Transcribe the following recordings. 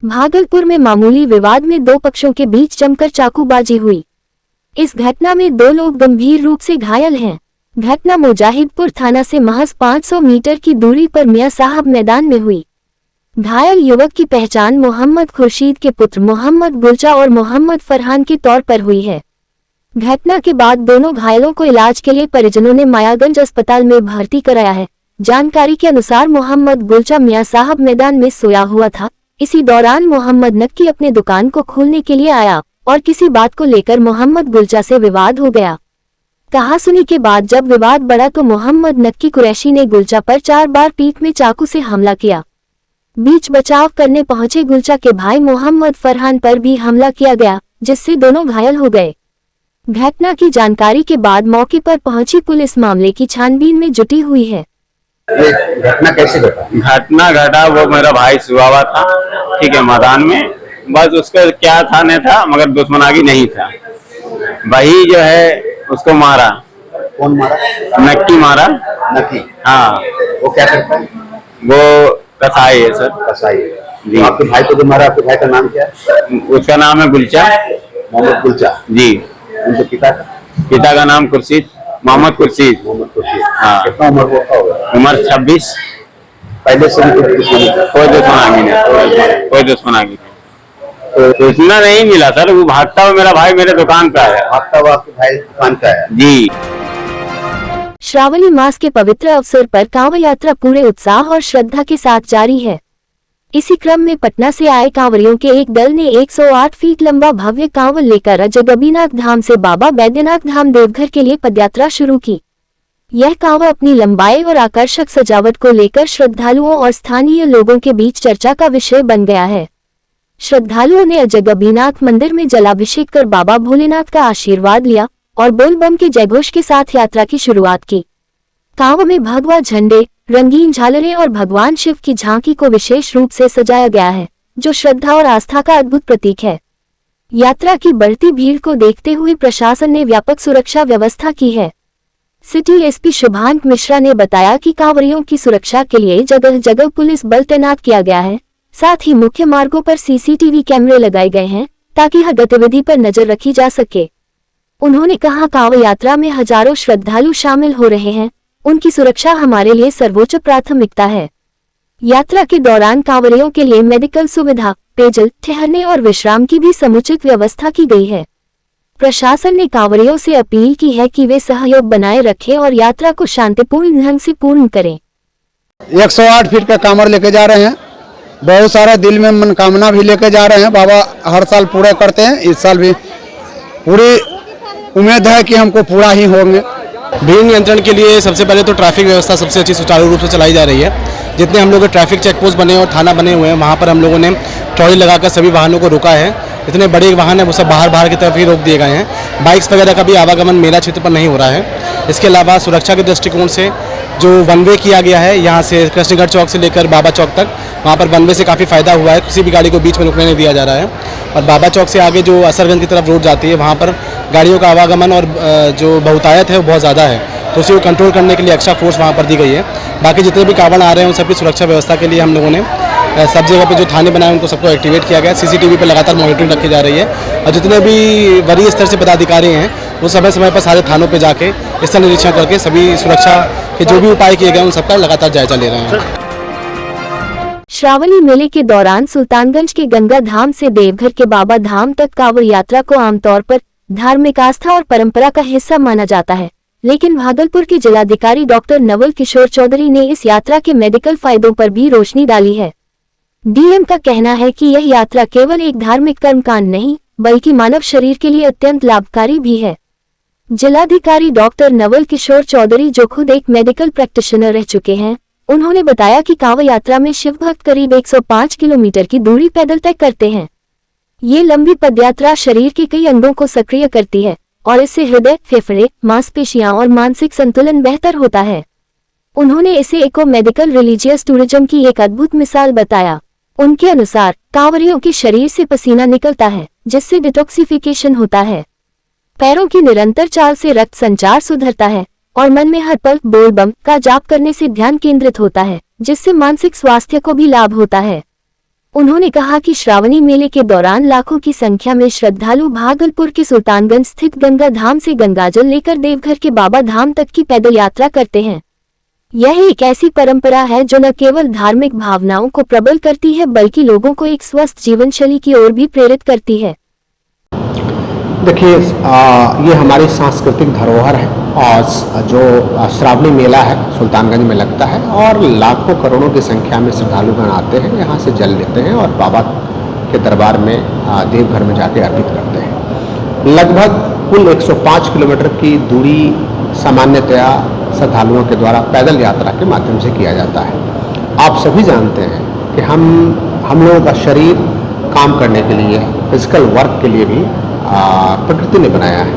भागलपुर में मामूली विवाद में दो पक्षों के बीच जमकर चाकूबाजी हुई। इस घटना में दो लोग गंभीर रूप से घायल हैं। घटना मुजाहिदपुर थाना से महज 500 मीटर की दूरी पर मियां साहब मैदान में हुई। घायल युवक की पहचान मोहम्मद खुर्शीद के पुत्र मोहम्मद गुलचा और मोहम्मद फरहान के तौर पर हुई है। घटना के बाद दोनों घायलों को इलाज के लिए परिजनों ने मायागंज अस्पताल में भर्ती कराया है। जानकारी के अनुसार मोहम्मद गुलचा मियां साहब मैदान में सोया हुआ था। इसी दौरान मोहम्मद नक्की अपने दुकान को खोलने के लिए आया और किसी बात को लेकर मोहम्मद गुलचा से विवाद हो गया। कहासुनी के बाद जब विवाद बढ़ा तो मोहम्मद नक्की कुरैशी ने गुलचा पर 4 बार पीठ में चाकू से हमला किया। बीच बचाव करने पहुंचे गुलचा के भाई मोहम्मद फरहान पर भी हमला किया गया, जिससे दोनों घायल हो गए। घटना की जानकारी के बाद मौके पर पहुंची पुलिस मामले की छानबीन में जुटी हुई है। ये घटना कैसे घटा? घटना घटा वो मेरा भाई सुबह हुआ था, ठीक है, मैदान में। बस उसका क्या था नहीं था, मगर दुश्मनागी नहीं था। वही जो है उसको मारा। कौन मारा? नक्की मारा। नक्की? हाँ। वो क्या करता है? वो कसाई है सर। कसाई जी। आपके भाई को जो मारा, आपके भाई का नाम क्या है? उसका नाम है गुलचा, मोहम्मद गुलचा जी। उनके पिता का नाम खुर्शीद, मोहम्मद खुर्शीद। मोहम्मद खुर्शीद। हाँ। कितना उम्र वो होगा? उम्र 26। पहले से कोई दुश्मनागी नहीं, कोई दुश्मनागी नहीं। तो इतना नहीं मिला सर। वो भागता हुआ मेरा भाई मेरे दुकान पे आया। भागता हुआ आपके भाई दुकान का है? जी। श्रावणी मास के पवित्र अवसर पर कांवड़ यात्रा पूरे उत्साह और श्रद्धा के साथ जारी है। इसी क्रम में पटना से आए कांवड़ियों के एक दल ने 108 फीट लंबा भव्य कांवड़ लेकर अजगबीनाथ धाम से बाबा बैद्यनाथ धाम देवघर के लिए पदयात्रा शुरू की। यह कांवड़ अपनी लंबाई और आकर्षक सजावट को लेकर श्रद्धालुओं और स्थानीय लोगों के बीच चर्चा का विषय बन गया है। श्रद्धालुओं ने अजगबीनाथ मंदिर में जलाभिषेक कर बाबा भोलेनाथ का आशीर्वाद लिया और बोल बम के जयघोष के साथ यात्रा की शुरुआत की। कांवड़ में भगवा झंडे, रंगीन झालरें और भगवान शिव की झांकी को विशेष रूप से सजाया गया है, जो श्रद्धा और आस्था का अद्भुत प्रतीक है। यात्रा की बढ़ती भीड़ को देखते हुए प्रशासन ने व्यापक सुरक्षा व्यवस्था की है। सिटी एसपी शुभांक मिश्रा ने बताया कि कांवड़ियों की सुरक्षा के लिए जगह जगह पुलिस बल तैनात किया गया है। साथ ही मुख्य मार्गों पर सीसीटीवी कैमरे लगाए गए हैं ताकि हर गतिविधि पर नजर रखी जा सके। उन्होंने कहा, कांवड़ यात्रा में हजारों श्रद्धालु शामिल हो रहे हैं, उनकी सुरक्षा हमारे लिए सर्वोच्च प्राथमिकता है। यात्रा के दौरान कांवड़ियों के लिए मेडिकल सुविधा, पेयजल, ठहरने और विश्राम की भी समुचित व्यवस्था की गई है। प्रशासन ने कांवड़ियों से अपील की है कि वे सहयोग बनाए रखें और यात्रा को शांतिपूर्ण ढंग से पूर्ण करें। 108 फीट का कांवड़ लेके जा रहे हैं। बहुत सारा दिल में मनोकामना भी लेके जा रहे हैं। बाबा हर साल पूरा करते हैं, इस साल भी पूरी उम्मीद है कि हमको पूरा ही होंगे। भीड़ नियंत्रण के लिए सबसे पहले तो ट्रैफिक व्यवस्था सबसे अच्छी सुचारू रूप से चलाई जा रही है। जितने हम लोग के ट्रैफिक चेक पोस्ट बने और थाना बने हुए हैं, वहाँ पर हम लोगों ने ट्रॉली लगाकर सभी वाहनों को रोका है। जितने बड़े वाहन हैं वो सब बाहर की तरफ ही रोक दिए गए हैं। बाइक्स वगैरह का भी आवागमन मेला क्षेत्र पर नहीं हो रहा है। इसके अलावा सुरक्षा के दृष्टिकोण से जो वन वे किया गया है, यहाँ से कृष्णगढ़ चौक से लेकर बाबा चौक तक, वहाँ पर वन वे से काफ़ी फायदा हुआ है। किसी भी गाड़ी को बीच में रुकने नहीं दिया जा रहा है। और बाबा चौक से आगे जो असरगंज की तरफ रोड जाती है, वहाँ पर गाड़ियों का आवागमन और जो बहुतायत है वो बहुत ज़्यादा है, तो उसी को कंट्रोल करने के लिए एक्स्ट्रा फोर्स वहाँ पर दी गई है। बाकी जितने भी कांवड़ आ रहे हैं उन सबकी सुरक्षा व्यवस्था के लिए हम लोगों ने सब जगह पे जो थाने बनाए उनको सबको एक्टिवेट किया गया है। सीसीटीवी पे लगातार मॉनिटरिंग रखी जा रही है और जितने भी वरीय स्तर से पदाधिकारी हैं वो समय समय पर सारे थानों पे जाके स्थल निरीक्षण करके सभी सुरक्षा के जो भी उपाय किए गए उन सबका लगातार जायजा ले रहे हैं। श्रावणी मेले के दौरान सुल्तानगंज के गंगा धाम से देवघर के बाबा धाम तक कांवड़ यात्रा को आमतौर पर धार्मिक आस्था और परंपरा का हिस्सा माना जाता है, लेकिन भागलपुर के जिलाधिकारी डॉक्टर नवल किशोर चौधरी ने इस यात्रा के मेडिकल फायदों पर भी रोशनी डाली है। डीएम का कहना है कि यह यात्रा केवल एक धार्मिक कर्मकांड नहीं बल्कि मानव शरीर के लिए अत्यंत लाभकारी भी है। जिलाधिकारी डॉक्टर नवल किशोर चौधरी, जो खुद एक मेडिकल प्रैक्टिशनर रह चुके हैं, उन्होंने बताया कि कांवड़ यात्रा में शिव भक्त करीब 105 किलोमीटर की दूरी पैदल तय करते हैं। ये लंबी पदयात्रा शरीर के कई अंगों को सक्रिय करती है और इससे हृदय, फेफड़े, मांसपेशियां और मानसिक संतुलन बेहतर होता है। उन्होंने इसे इको मेडिकल रिलीजियस टूरिज्म की एक अद्भुत मिसाल बताया। उनके अनुसार कांवड़ियों के शरीर से पसीना निकलता है, जिससे डिटॉक्सिफिकेशन होता है। पैरों की निरंतर चाल से रक्त संचार सुधरता है और मन में हर पल बोल बम का जाप करने से ध्यान केंद्रित होता है, जिससे मानसिक स्वास्थ्य को भी लाभ होता है। उन्होंने कहा कि श्रावणी मेले के दौरान लाखों की संख्या में श्रद्धालु भागलपुर के सुल्तानगंज स्थित गंगा धाम से गंगाजल लेकर देवघर के बाबा धाम तक की पैदल यात्रा करते हैं। यह एक ऐसी परंपरा है जो न केवल धार्मिक भावनाओं को प्रबल करती है बल्कि लोगों को एक स्वस्थ जीवन शैली की ओर भी प्रेरित करती है। देखिए, ये हमारी सांस्कृतिक धरोहर है और जो श्रावणी मेला है सुल्तानगंज में लगता है और लाखों करोड़ों की संख्या में श्रद्धालुगण आते हैं, यहाँ से जल लेते हैं और बाबा के दरबार में देवघर में जाके अर्पित करते हैं। लगभग कुल 105 किलोमीटर की दूरी सामान्यतया श्रद्धालुओं के द्वारा पैदल यात्रा के माध्यम से किया जाता है। आप सभी जानते हैं कि हम लोगों का शरीर काम करने के लिए, फिजिकल वर्क के लिए भी प्रकृति ने बनाया है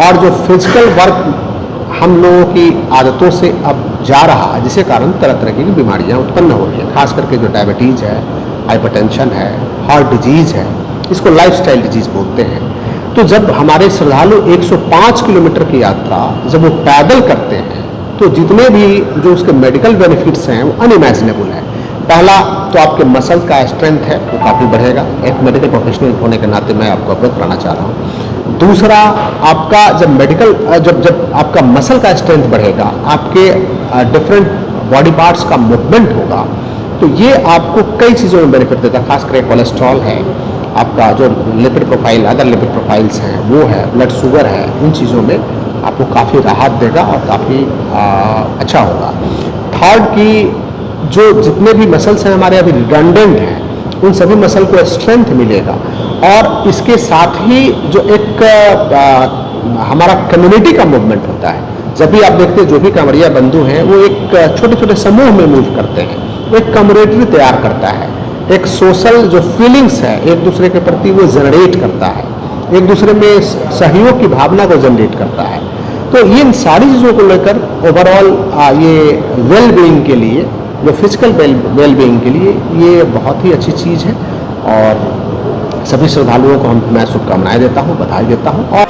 और जो फिजिकल वर्क हम लोगों की आदतों से अब जा रहा है, जिसके कारण तरह तरह की बीमारियां उत्पन्न हो रही हैं, खास करके जो डायबिटीज़ है, हाइपरटेंशन है, हार्ट डिजीज़ है, इसको लाइफस्टाइल डिजीज़ बोलते हैं। तो जब हमारे श्रद्धालु 105 किलोमीटर की यात्रा जब वो पैदल करते हैं तो जितने भी जो उसके मेडिकल बेनिफिट्स हैं वो अनइमेजिनेबल है। पहला तो आपके मसल का स्ट्रेंथ है वो काफ़ी बढ़ेगा, एक मेडिकल प्रोफेशनल होने के नाते मैं आपको अवगत कराना चाह रहा हूँ। दूसरा, आपका जब आपका मसल का स्ट्रेंथ बढ़ेगा, आपके डिफरेंट बॉडी पार्ट्स का मूवमेंट होगा, तो ये आपको कई चीज़ों में बेनिफिट देगा। खास करके कोलेस्ट्रॉल है, आपका जो lipid profile, other lipid profiles हैं वो है, ब्लड शुगर है, इन चीज़ों में आपको काफ़ी राहत देगा और काफ़ी अच्छा होगा। थर्ड की जो जितने भी मसल्स हैं हमारे अभी रिडंडेंट हैं, उन सभी मसल को स्ट्रेंथ मिलेगा और इसके साथ ही जो एक हमारा कम्युनिटी का मूवमेंट होता है। जब भी आप देखते हैं जो भी कांवड़िया बंधु हैं वो एक छोटे छोटे समूह में मूव करते हैं, वो एक कम्युनिटी तैयार करता है, एक सोशल जो फीलिंग्स है एक दूसरे के प्रति वो जनरेट करता है, एक दूसरे में सहयोग की भावना को जनरेट करता है। तो इन सारी चीज़ों को लेकर ओवरऑल ये वेल बीइंग के लिए, जो फिजिकल वेल बीइंग के लिए ये बहुत ही अच्छी चीज़ है और सभी श्रद्धालुओं को मैं शुभकामनाएं देता हूँ, बधाई देता हूँ। और